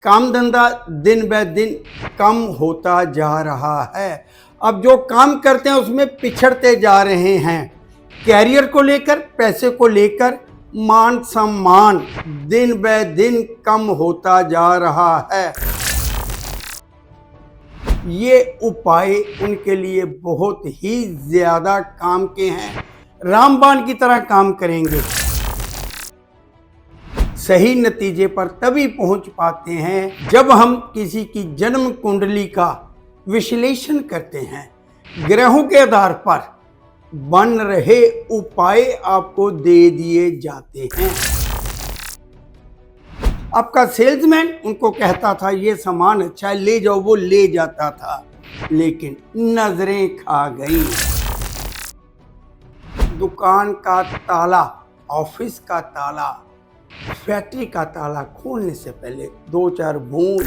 काम धंधा दिन ब दिन कम होता जा रहा है। अब जो काम करते हैं उसमें पिछड़ते जा रहे हैं। कैरियर को लेकर, पैसे को लेकर मान सम्मान दिन ब दिन कम होता जा रहा है। ये उपाय उनके लिए बहुत ही ज्यादा काम के हैं, रामबाण की तरह काम करेंगे। सही नतीजे पर तभी पहुंच पाते हैं जब हम किसी की जन्म कुंडली का विश्लेषण करते हैं। ग्रहों के आधार पर बन रहे उपाय आपको दे दिए जाते हैं। आपका सेल्समैन उनको कहता था ये सामान अच्छा है, ले जाओ, वो ले जाता था, लेकिन नजरें खा गई। दुकान का ताला, ऑफिस का ताला, फैक्ट्री का ताला खोलने से पहले दो चार बूंद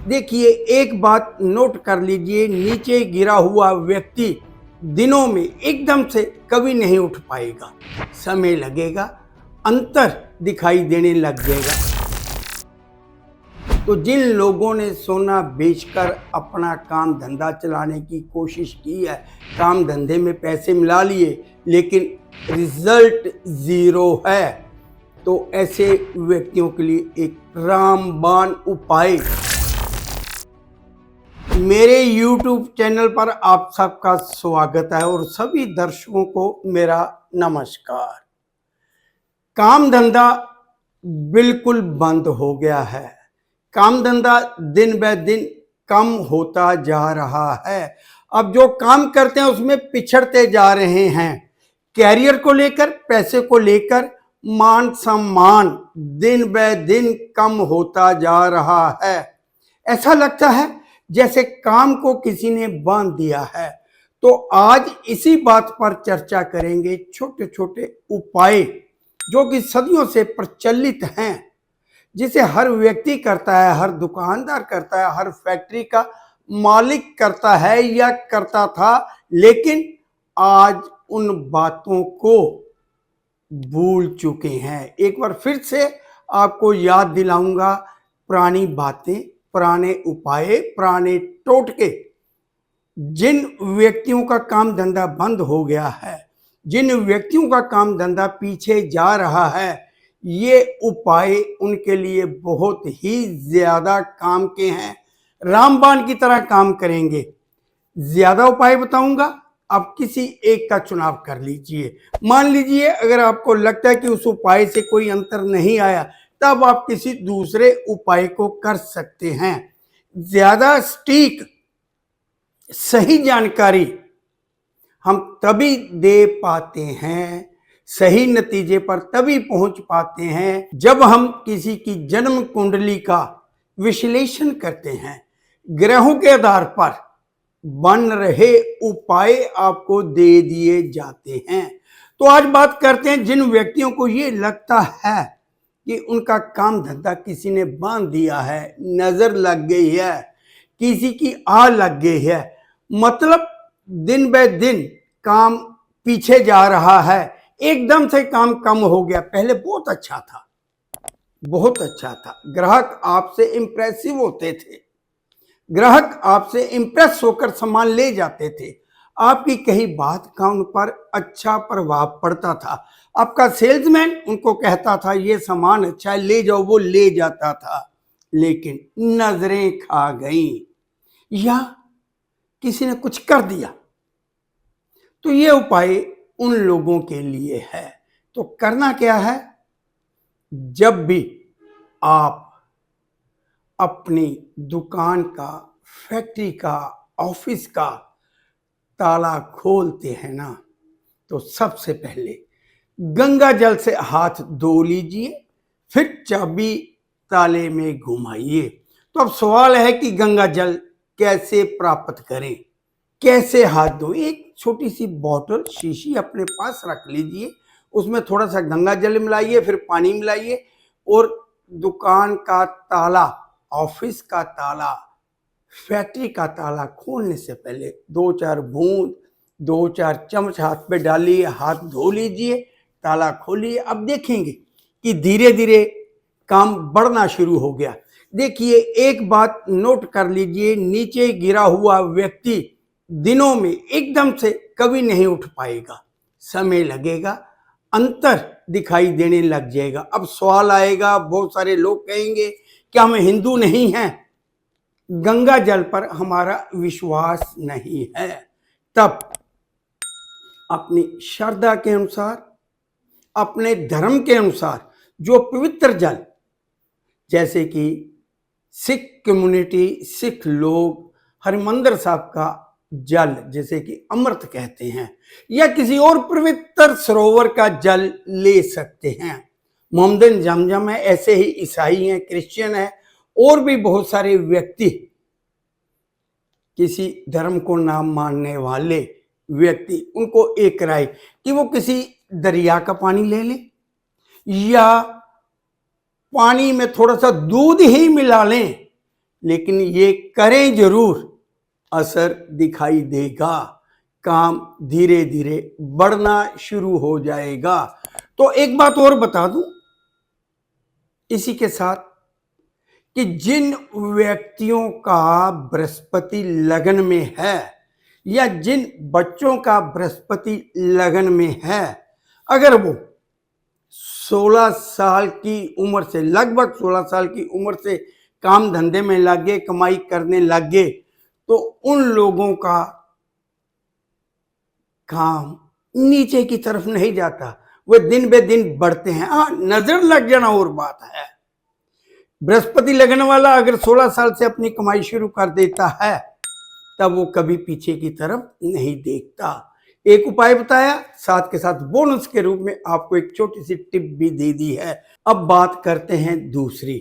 देखिए। एक बात नोट कर लीजिए, नीचे गिरा हुआ व्यक्ति दिनों में एकदम से कभी नहीं उठ पाएगा, समय लगेगा, अंतर दिखाई देने लग जाएगा। तो जिन लोगों ने सोना बेचकर अपना काम धंधा चलाने की कोशिश की है, काम धंधे में पैसे मिला लिए, लेकिन रिजल्ट जीरो है, तो ऐसे व्यक्तियों के लिए एक रामबाण उपाय मेरे YouTube चैनल पर आप सबका स्वागत है और सभी दर्शकों को मेरा नमस्कार। काम धंधा बिल्कुल बंद हो गया है। काम धंधा दिन ब दिन कम होता जा रहा है। अब जो काम करते हैं उसमें पिछड़ते जा रहे हैं। कैरियर को लेकर, पैसे को लेकर मान सम्मान दिन ब दिन कम होता जा रहा है। ऐसा लगता है जैसे काम को किसी ने बांध दिया है। तो आज इसी बात पर चर्चा करेंगे, छोटे छोटे उपाय जो कि सदियों से प्रचलित हैं, जिसे हर व्यक्ति करता है, हर दुकानदार करता है, हर फैक्ट्री का मालिक करता है या करता था, लेकिन आज उन बातों को भूल चुके हैं। एक बार फिर से आपको याद दिलाऊंगा पुरानी बातें, पुराने उपाय, पुराने टोटके। जिन व्यक्तियों का काम धंधा बंद हो गया है, जिन व्यक्तियों का काम धंधा पीछे जा रहा है, ये उपाय उनके लिए बहुत ही ज्यादा काम के हैं, रामबाण की तरह काम करेंगे। ज्यादा उपाय बताऊंगा, आप किसी एक का चुनाव कर लीजिए। मान लीजिए अगर आपको लगता है कि उस उपाय से कोई अंतर नहीं आया, तब आप किसी दूसरे उपाय को कर सकते हैं। ज्यादा सटीक सही जानकारी हम तभी दे पाते हैं, सही नतीजे पर तभी पहुंच पाते हैं जब हम किसी की जन्म कुंडली का विश्लेषण करते हैं। ग्रहों के आधार पर बन रहे उपाय आपको दे दिए जाते हैं। तो आज बात करते हैं जिन व्यक्तियों को ये लगता है कि उनका काम धंधा किसी ने बांध दिया है, नजर लग गई है, किसी की आह लग गई है, मतलब दिन ब दिन काम पीछे जा रहा है, एकदम से काम कम हो गया। पहले बहुत अच्छा था, बहुत अच्छा था, ग्राहक आपसे इंप्रेसिव होते थे, ग्राहक आपसे इंप्रेस होकर सामान ले जाते थे, आपकी कही बात का उन पर अच्छा प्रभाव पड़ता था। आपका सेल्समैन उनको कहता था ये सामान अच्छा है, ले जाओ, वो ले जाता था, लेकिन नजरें खा गई या किसी ने कुछ कर दिया। तो ये उपाय उन लोगों के लिए है। तो करना क्या है, जब भी आप अपनी दुकान का, फैक्ट्री का, ऑफिस का ताला खोलते हैं ना, तो सबसे पहले गंगा जल से हाथ धो लीजिए, फिर चाबी ताले में घुमाइए। तो अब सवाल है कि गंगा जल कैसे प्राप्त करें, कैसे हाथ धोएं। एक छोटी सी बोतल, शीशी अपने पास रख लीजिए, उसमें थोड़ा सा गंगा जल मिलाइए, फिर पानी मिलाइए, और दुकान का ताला, ऑफिस का ताला, फैक्ट्री का ताला खोलने से पहले दो चार बूंद, दो चार चम्मच हाथ पे डालिए, हाथ धो लीजिए, ताला खोलिए। अब देखेंगे कि धीरे धीरे काम बढ़ना शुरू हो गया। देखिए, एक बात नोट कर लीजिए, नीचे गिरा हुआ व्यक्ति दिनों में एकदम से कभी नहीं उठ पाएगा, समय लगेगा, अंतर दिखाई देने लग जाएगा। अब सवाल आएगा, बहुत सारे लोग कहेंगे कि हम हिंदू नहीं हैं, गंगा जल पर हमारा विश्वास नहीं है। तब अपनी श्रद्धा के अनुसार, अपने धर्म के अनुसार जो पवित्र जल, जैसे कि सिख कम्युनिटी, सिख लोग हरिमंदिर साहब का जल जैसे कि अमृत कहते हैं, या किसी और पवित्र सरोवर का जल ले सकते हैं। मोहम्मदन जमजम है, ऐसे ही ईसाई हैं, क्रिश्चियन है, और भी बहुत सारे व्यक्ति, किसी धर्म को ना मानने वाले व्यक्ति, उनको एक राय कि वो किसी दरिया का पानी ले लें या पानी में थोड़ा सा दूध ही मिला लें, लेकिन ये करें जरूर, असर दिखाई देगा, काम धीरे धीरे बढ़ना शुरू हो जाएगा। तो एक बात और बता दूं इसी के साथ, कि जिन व्यक्तियों का बृहस्पति लगन में है या जिन बच्चों का बृहस्पति लगन में है, अगर वो 16 साल की उम्र से, लगभग 16 साल की उम्र से काम धंधे में लगे, कमाई करने लगे, तो उन लोगों का काम नीचे की तरफ नहीं जाता, वे दिन बे दिन बढ़ते हैं। हाँ, नजर लग जाना और बात है। बृहस्पति लगन वाला अगर 16 साल से अपनी कमाई शुरू कर देता है, तब वो कभी पीछे की तरफ नहीं देखता। एक उपाय बताया, साथ के साथ बोनस के रूप में आपको एक छोटी सी टिप भी दे दी है। अब बात करते हैं दूसरी।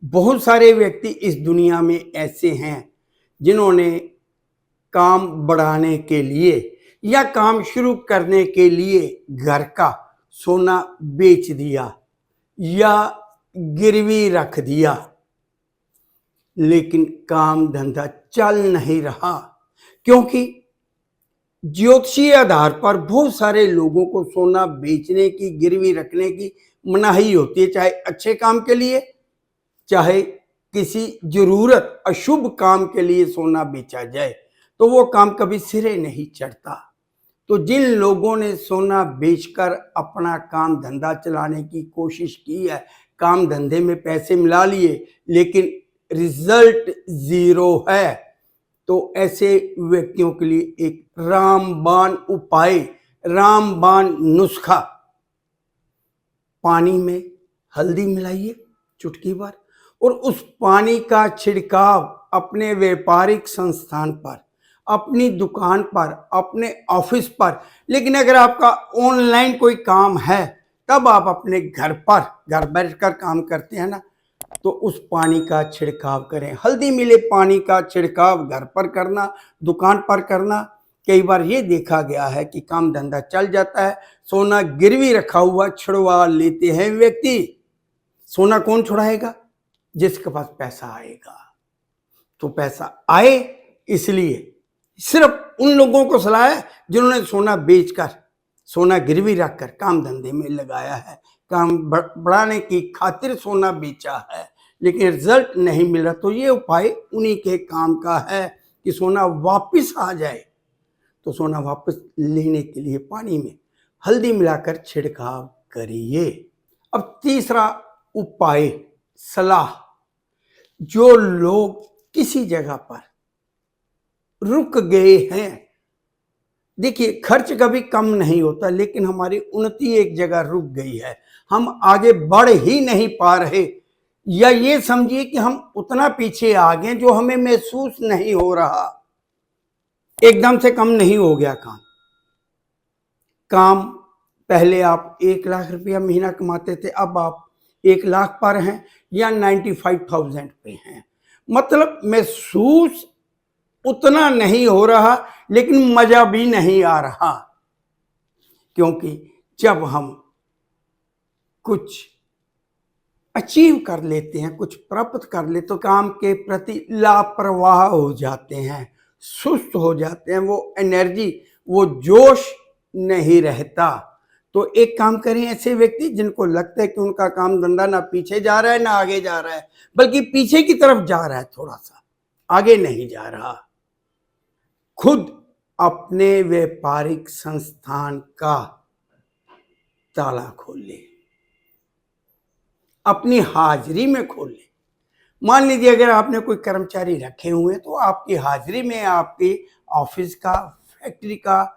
बहुत सारे व्यक्ति इस दुनिया में ऐसे हैं जिन्होंने काम बढ़ाने के लिए या काम शुरू करने के लिए घर का सोना बेच दिया या गिरवी रख दिया, लेकिन काम धंधा चल नहीं रहा, क्योंकि ज्योतिषीय आधार पर बहुत सारे लोगों को सोना बेचने की, गिरवी रखने की मनाही होती है, चाहे अच्छे काम के लिए, चाहे किसी जरूरत अशुभ काम के लिए सोना बेचा जाए, तो वो काम कभी सिरे नहीं चढ़ता। तो जिन लोगों ने सोना बेचकर अपना काम धंधा चलाने की कोशिश की है, काम धंधे में पैसे मिला लिए, लेकिन रिजल्ट जीरो है, तो ऐसे व्यक्तियों के लिए एक रामबाण उपाय, रामबाण नुस्खा, पानी में हल्दी मिलाइए चुटकी भर, और उस पानी का छिड़काव अपने व्यापारिक संस्थान पर, अपनी दुकान पर, अपने ऑफिस पर, लेकिन अगर आपका ऑनलाइन कोई काम है, तब आप अपने घर पर, घर बैठकर काम करते हैं ना, तो उस पानी का छिड़काव करें। हल्दी मिले पानी का छिड़काव घर पर करना, दुकान पर करना। कई बार ये देखा गया है कि काम धंधा चल जाता है, सोना गिरवी रखा हुआ छुड़वा लेते हैं व्यक्ति। सोना कौन छुड़ाएगा? जिसके पास पैसा आएगा। तो पैसा आए इसलिए सिर्फ उन लोगों को सलाह है जिन्होंने सोना बेचकर, सोना गिरवी रखकर काम धंधे में लगाया है, काम बढ़ाने की खातिर सोना बेचा है, लेकिन रिजल्ट नहीं मिला। तो ये उपाय उन्हीं के काम का है कि सोना वापस आ जाए। तो सोना वापस लेने के लिए पानी में हल्दी मिलाकर छिड़काव करिए। अब तीसरा उपाय, सलाह, जो लोग किसी जगह पर रुक गए हैं, देखिए खर्च कभी कम नहीं होता, लेकिन हमारी उन्नति एक जगह रुक गई है, हम आगे बढ़ ही नहीं पा रहे, या ये समझिए कि हम उतना पीछे आ गए जो हमें महसूस नहीं हो रहा। एकदम से कम नहीं हो गया काम पहले आप 1 लाख रुपया महीना कमाते थे, अब आप 1 लाख पर हैं या 95,000 पे हैं। मतलब महसूस उतना नहीं हो रहा, लेकिन मजा भी नहीं आ रहा, क्योंकि जब हम कुछ अचीव कर लेते हैं, कुछ प्राप्त कर लेते, तो काम के प्रति लापरवाह हो जाते हैं, सुस्त हो जाते हैं, वो एनर्जी, वो जोश नहीं रहता। तो एक काम करें, ऐसे व्यक्ति जिनको लगता है कि उनका काम धंधा ना पीछे जा रहा है ना आगे जा रहा है, बल्कि पीछे की तरफ जा रहा है, थोड़ा सा आगे नहीं जा रहा, खुद अपने व्यापारिक संस्थान का ताला खोल ले, अपनी हाजिरी में खोल ले। मान लीजिए अगर आपने कोई कर्मचारी रखे हुए हैं तो आपकी हाजिरी में आपके ऑफिस का, फैक्ट्री का,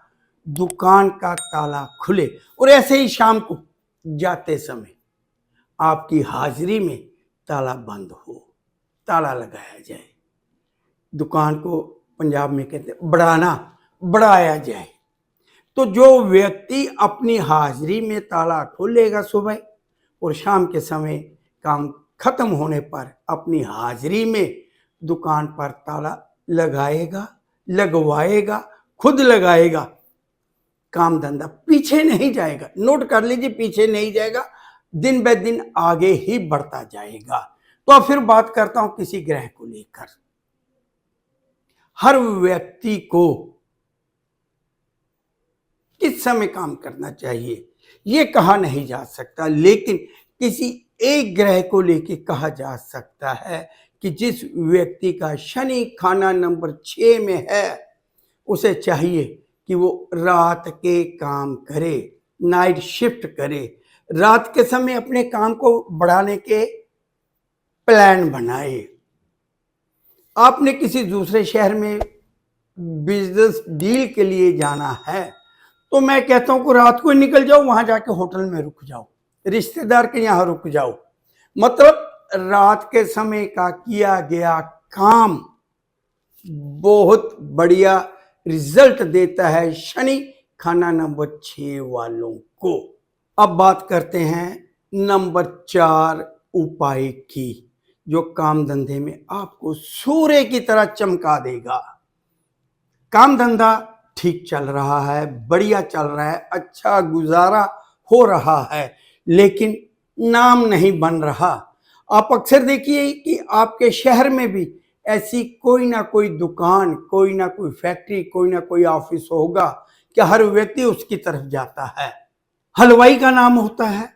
दुकान का ताला खुले, और ऐसे ही शाम को जाते समय आपकी हाजिरी में ताला बंद हो, ताला लगाया जाए। दुकान को पंजाब में कहते हैं बढ़ाया जाए। तो जो व्यक्ति अपनी हाजिरी में ताला खोलेगा सुबह और शाम के समय काम खत्म होने पर अपनी हाजिरी में दुकान पर ताला लगवाएगा, खुद लगाएगा, काम धंधा पीछे नहीं जाएगा। नोट कर लीजिए, पीछे नहीं जाएगा, दिन ब दिन आगे ही बढ़ता जाएगा। तो अब फिर बात करता हूं किसी ग्रह को लेकर। हर व्यक्ति को किस समय काम करना चाहिए ये कहा नहीं जा सकता, लेकिन किसी एक ग्रह को लेकर कहा जा सकता है कि जिस व्यक्ति का शनि खाना नंबर 6 में है उसे चाहिए कि वो रात के काम करे, नाइट शिफ्ट करे, रात के समय अपने काम को बढ़ाने के प्लान बनाए। आपने किसी दूसरे शहर में बिजनेस डील के लिए जाना है तो मैं कहता हूं कि रात को निकल जाओ, वहां जाके होटल में रुक जाओ, रिश्तेदार के यहां रुक जाओ। मतलब रात के समय का किया गया काम बहुत बढ़िया रिजल्ट देता है शनि खाना नंबर 6 वालों को। अब बात करते हैं नंबर 4 उपाय की, जो काम धंधे में आपको सूर्य की तरह चमका देगा। काम धंधा ठीक चल रहा है, बढ़िया चल रहा है, अच्छा गुजारा हो रहा है, लेकिन नाम नहीं बन रहा। आप अक्सर देखिए कि आपके शहर में भी ऐसी कोई ना कोई दुकान, कोई ना कोई फैक्ट्री, कोई ना कोई ऑफिस होगा कि हर व्यक्ति उसकी तरफ जाता है। हलवाई का नाम होता है,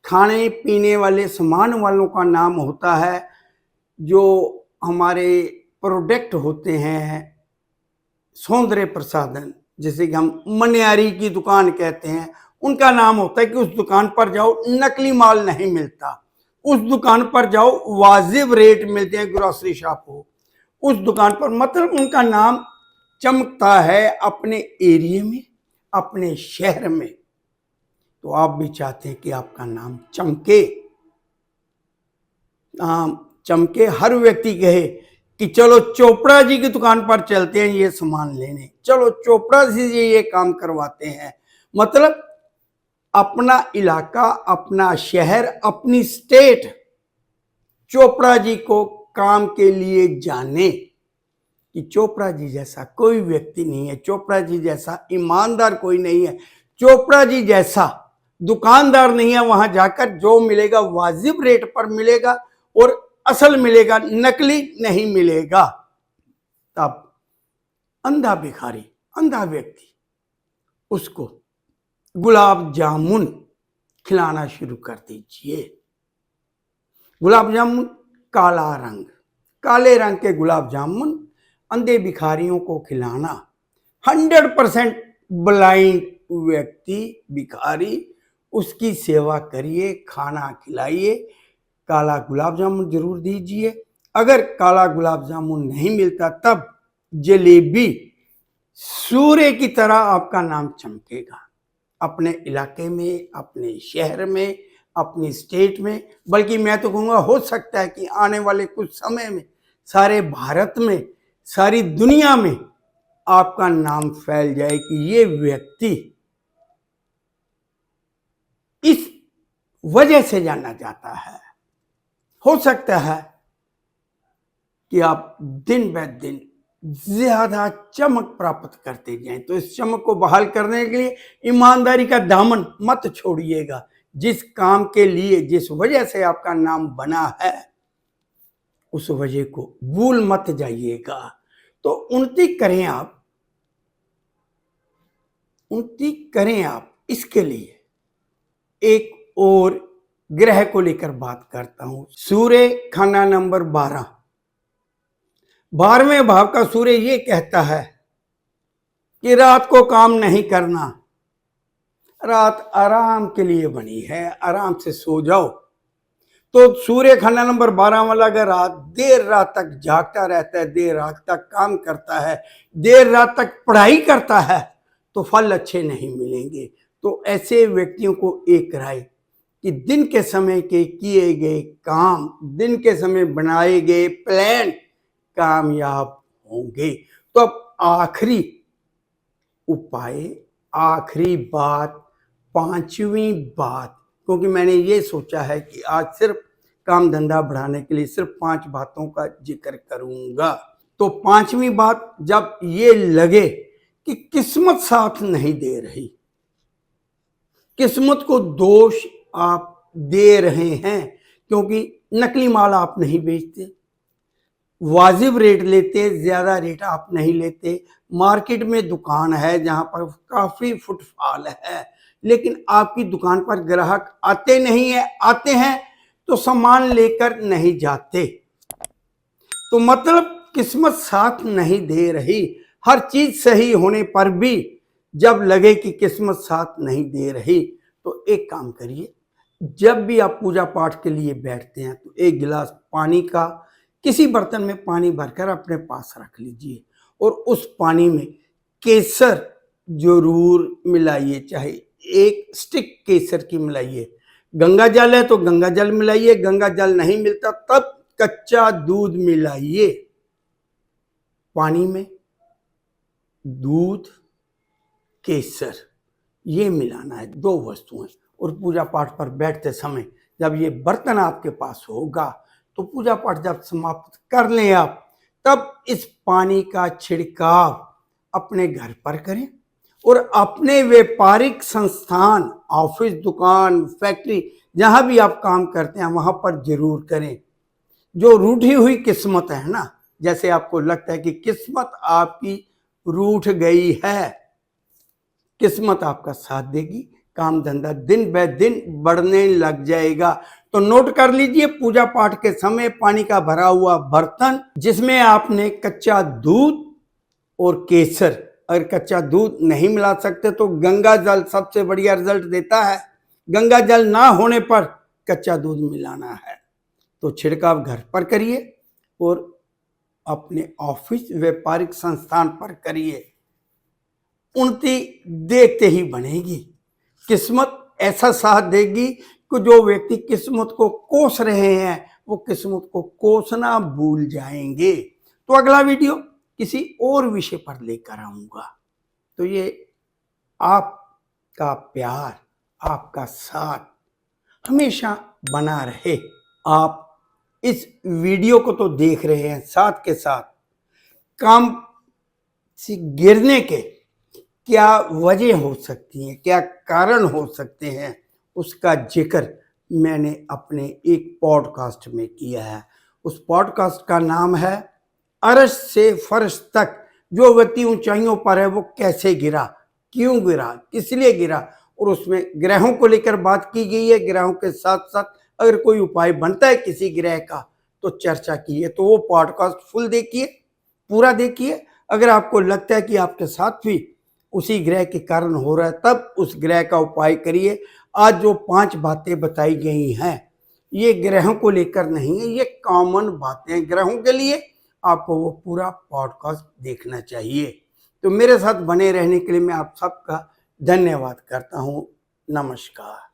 खाने पीने वाले सामान वालों का नाम होता है, जो हमारे प्रोडक्ट होते हैं सौंदर्य प्रसाधन, जैसे कि हम मनियारी की दुकान कहते हैं, उनका नाम होता है कि उस दुकान पर जाओ नकली माल नहीं मिलता, उस दुकान पर जाओ वाजिब रेट मिलते हैं, ग्रोसरी शॉप हो उस दुकान पर। मतलब उनका नाम चमकता है अपने एरिया में, अपने शहर में। तो आप भी चाहते हैं कि आपका नाम चमके, नाम चमके, हर व्यक्ति कहे कि चलो चोपड़ा जी की दुकान पर चलते हैं ये सामान लेने, चलो चोपड़ा जी ये काम करवाते हैं। मतलब अपना इलाका, अपना शहर, अपनी स्टेट चोपड़ा जी को काम के लिए जाने कि चोपड़ा जी जैसा कोई व्यक्ति नहीं है, चोपड़ा जी जैसा ईमानदार कोई नहीं है, चोपड़ा जी जैसा दुकानदार नहीं है। वहां जाकर जो मिलेगा वाजिब रेट पर मिलेगा और असल मिलेगा, नकली नहीं मिलेगा। तब अंधा भिखारी, अंधा व्यक्ति, उसको गुलाब जामुन खिलाना शुरू कर दीजिए। गुलाब जामुन काला रंग, काले रंग के गुलाब जामुन अंधे भिखारियों को खिलाना। 100% ब्लाइंड व्यक्ति, भिखारी, उसकी सेवा करिए, खाना खिलाइए, काला गुलाब जामुन जरूर दीजिए। अगर काला गुलाब जामुन नहीं मिलता तब जलेबी, सूर्य की तरह आपका नाम चमकेगा अपने इलाके में, अपने शहर में, अपनी स्टेट में। बल्कि मैं तो कहूँगा हो सकता है कि आने वाले कुछ समय में सारे भारत में, सारी दुनिया में आपका नाम फैल जाए कि ये व्यक्ति इस वजह से जाना जाता है। हो सकता है कि आप दिन ब दिन ज्यादा चमक प्राप्त करते जाएं। तो इस चमक को बहाल करने के लिए ईमानदारी का दामन मत छोड़िएगा। जिस काम के लिए, जिस वजह से आपका नाम बना है, उस वजह को भूल मत जाइएगा। तो उन्नति करें आप, उन्नति करें आप, इसके लिए एक और ग्रह को लेकर बात करता हूं। सूर्य खाना नंबर 12, 12वें भाव का सूर्य ये कहता है कि रात को काम नहीं करना, रात आराम के लिए बनी है, आराम से सो जाओ। तो सूर्य खाना नंबर 12 वाला अगर देर रात तक जागता रहता है, देर रात तक काम करता है, देर रात तक पढ़ाई करता है, तो फल अच्छे नहीं मिलेंगे। तो ऐसे व्यक्तियों को एक राय कि दिन के समय के किए गए काम, दिन के समय बनाए गए प्लान कामयाब होंगे। तो अब आखिरी उपाय, आखिरी बात, पांचवी बात, क्योंकि मैंने ये सोचा है कि आज सिर्फ काम धंधा बढ़ाने के लिए सिर्फ 5 बातों का जिक्र करूंगा। तो पांचवी बात, जब ये लगे कि किस्मत साथ नहीं दे रही, किस्मत को दोष आप दे रहे हैं, क्योंकि नकली माल आप नहीं बेचते, वाजिब रेट लेते, ज्यादा रेट आप नहीं लेते, मार्केट में दुकान है जहां पर काफी फुटफॉल है, लेकिन आपकी दुकान पर ग्राहक आते नहीं है, आते हैं तो सामान लेकर नहीं जाते। तो मतलब किस्मत साथ नहीं दे रही। हर चीज सही होने पर भी जब लगे कि किस्मत साथ नहीं दे रही, तो एक काम करिए, जब भी आप पूजा पाठ के लिए बैठते हैं तो एक गिलास पानी का किसी बर्तन में पानी भरकर अपने पास रख लीजिए और उस पानी में केसर जरूर मिलाइए, चाहे एक स्टिक केसर की मिलाइए। गंगा जल है तो गंगा जल मिलाइए, गंगा जल नहीं मिलता तब कच्चा दूध मिलाइए। पानी में दूध, केसर, ये मिलाना है, 2 वस्तुएं। और पूजा पाठ पर बैठते समय जब ये बर्तन आपके पास होगा तो पूजा पाठ जब समाप्त कर लें आप, तब इस पानी का छिड़काव अपने घर पर करें और अपने व्यापारिक संस्थान, ऑफिस, दुकान, फैक्ट्री, जहां भी आप काम करते हैं वहां पर जरूर करें। जो रूठी हुई किस्मत है ना, जैसे आपको लगता है कि किस्मत आपकी रूठ गई है, किस्मत आपका साथ देगी, काम धंधा दिन ब दिन बढ़ने लग जाएगा। तो नोट कर लीजिए, पूजा पाठ के समय पानी का भरा हुआ बर्तन जिसमें आपने कच्चा दूध और केसर, अगर कच्चा दूध नहीं मिला सकते तो गंगा जल सबसे बढ़िया रिजल्ट देता है, गंगा जल ना होने पर कच्चा दूध मिलाना है। तो छिड़काव घर पर करिए और अपने ऑफिस, व्यापारिक संस्थान पर करिए। उन्नति देखते ही बनेगी, किस्मत ऐसा साथ देगी कि जो व्यक्ति किस्मत को कोस रहे हैं वो किस्मत को कोसना भूल जाएंगे। तो अगला वीडियो किसी और विषय पर लेकर आऊंगा। तो ये आपका प्यार, आपका साथ हमेशा बना रहे। आप इस वीडियो को तो देख रहे हैं, साथ के साथ काम से गिरने के क्या वजह हो सकती हैं, क्या कारण हो सकते हैं, उसका जिक्र मैंने अपने एक पॉडकास्ट में किया है। उस पॉडकास्ट का नाम है अर्श से फर्श तक, जो व्यक्ति ऊंचाइयों पर है वो कैसे गिरा, क्यों गिरा, किस लिए गिरा, और उसमें ग्रहों को लेकर बात की गई है। ग्रहों के साथ साथ अगर कोई उपाय बनता है किसी ग्रह का तो चर्चा की है। तो वो पॉडकास्ट फुल देखिए, पूरा देखिए। अगर आपको लगता है कि आपके साथ भी उसी ग्रह के कारण हो रहा है, तब उस ग्रह का उपाय करिए। आज जो 5 बातें बताई गई हैं ये ग्रहों को लेकर नहीं है, ये कॉमन बातें ग्रहों के लिए। आपको वो पूरा पॉडकास्ट देखना चाहिए। तो मेरे साथ बने रहने के लिए मैं आप सबका धन्यवाद करता हूँ। नमस्कार।